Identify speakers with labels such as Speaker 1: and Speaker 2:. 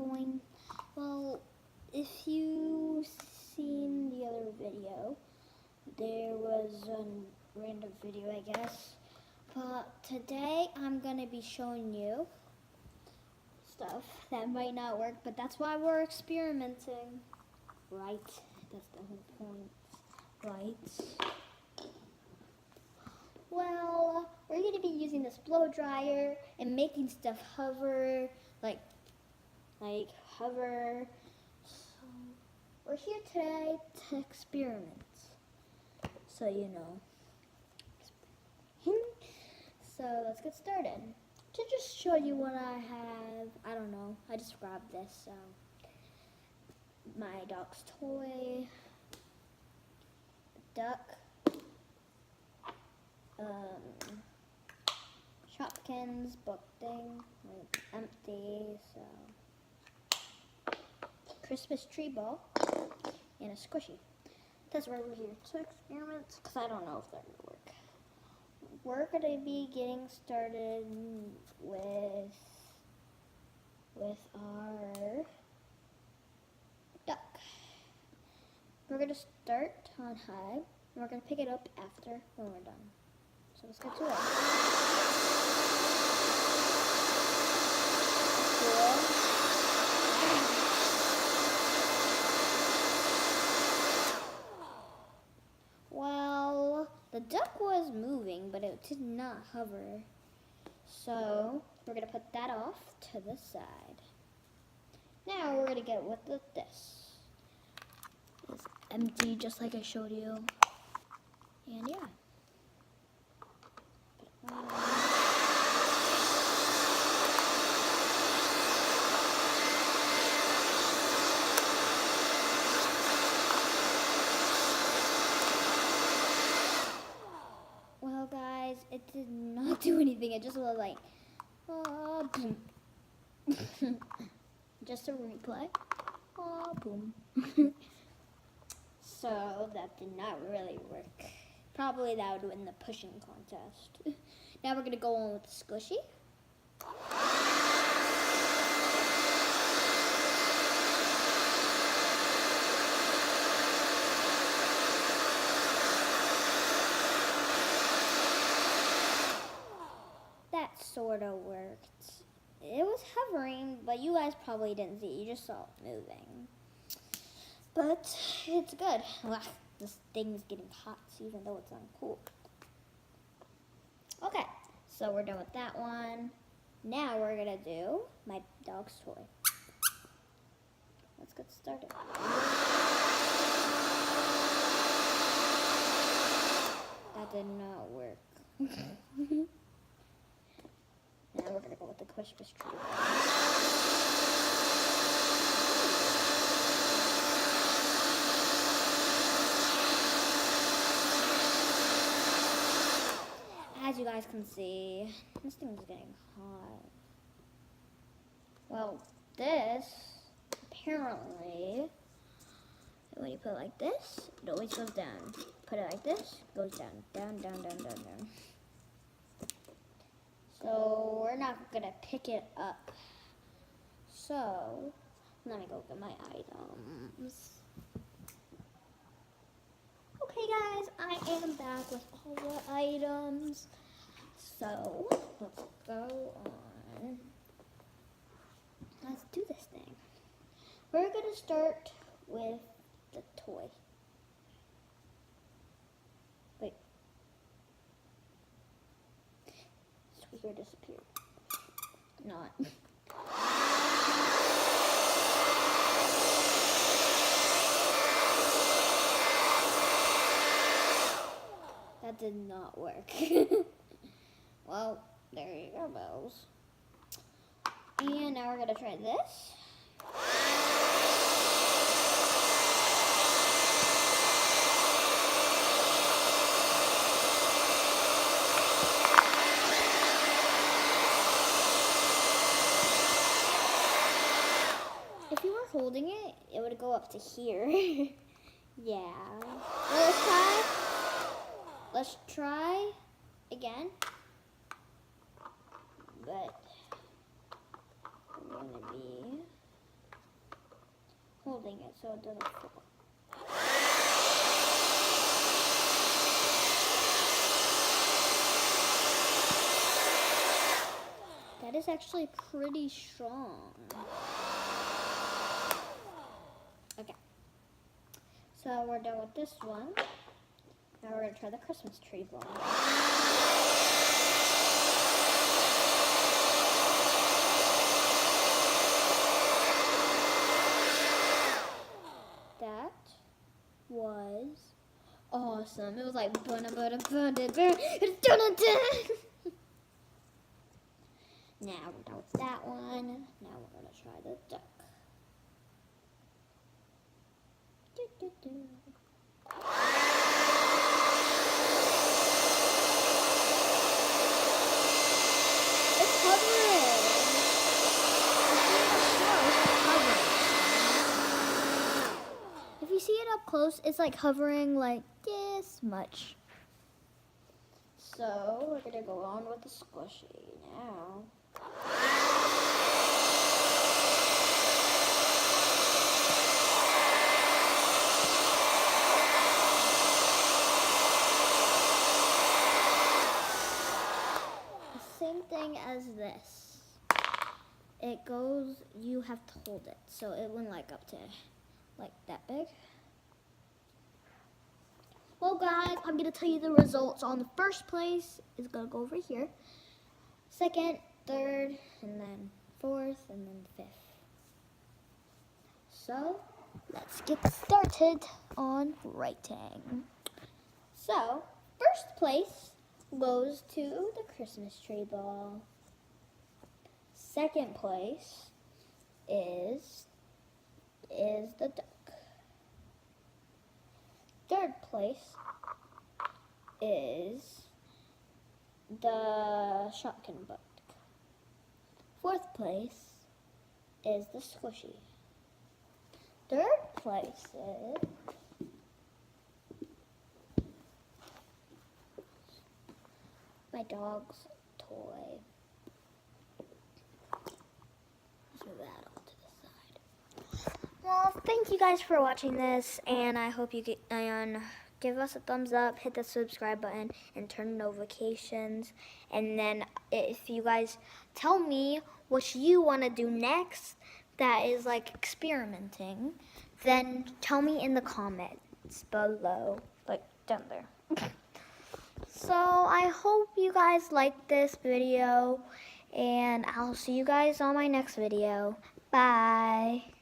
Speaker 1: going, well, if you seen the other video, there was a random video, I guess. But today I'm going to be showing you stuff that might not work, but that's why we're experimenting. Right? That's the whole point. Right? Well, we're going to be using this blow dryer and making stuff hover, like hover. So we're here today to experiment. So you know. So let's get started. To just show you what I have, I don't know. I just grabbed this. My dog's toy, duck. Shopkins book thing, like empty, so Christmas tree ball and a squishy. That's why we're here to experiment, because I don't know if they're gonna work. We're gonna be getting started with our duck. We're gonna start on high, and we're gonna pick it up after when we're done. So let's get to it. Well, the duck was moving, but it did not hover. So we're going to put that off to the side. Now we're going to get with this. It's empty, just like I showed you. And yeah. Well, guys, it did not do anything. It just was like, boom. Just a replay. Boom. So that did not really work. Probably that would win the pushing contest. Now we're going to go on with the squishy. That sort of worked. It was hovering, but you guys probably didn't see it. You just saw it moving. But it's good. This thing's getting hot, even though it's uncooled. Okay, so we're done with that one. Now we're gonna do my dog's toy. Let's get started. That did not work. Now we're gonna go with the Christmas tree. As you guys can see, this thing is getting hot. Well, this, apparently, when you put it like this, it always goes down. Put it like this, it goes down, down, down, down, down, down. So we're not gonna pick it up. So let me go get my items. Okay guys, I am back with all the items. So let's go on. Let's do this thing. We're gonna start with the toy. Wait. Squeaker disappeared. Not. That did not work. Well, there you go, Bells. And now we're gonna try this. If you were holding it, it would go up to here. Yeah. Well, let's try. Let's try again. But I'm gonna be holding it so it doesn't fall. That is actually pretty strong. Okay. So we're done with this one. Now we're going to try the Christmas tree ball. That was awesome. It was like Now we're done with that one. Now we're going to try the duck. It's hovering. If you see it up close, it's like hovering like this much. So we're going to go on with the squishy now. Same thing as this. It goes, you have to hold it, so it went like up to like that big. Well guys, I'm gonna tell you the results. On the first place is gonna go over here. Second, third, and then fourth, and then fifth. So let's get started on writing. So first place goes to the Christmas tree ball. Second place is the duck. Third place is the shotgun bug. Fourth place is the squishy. Third place is my dog's toy. Let's move that all to the side. Well, thank you guys for watching this, and I hope you give us a thumbs up, hit the subscribe button, and turn notifications. And then if you guys tell me what you want to do next that is like experimenting, then tell me in the comments below, like down there. So I hope you guys liked this video, and I'll see you guys on my next video. Bye.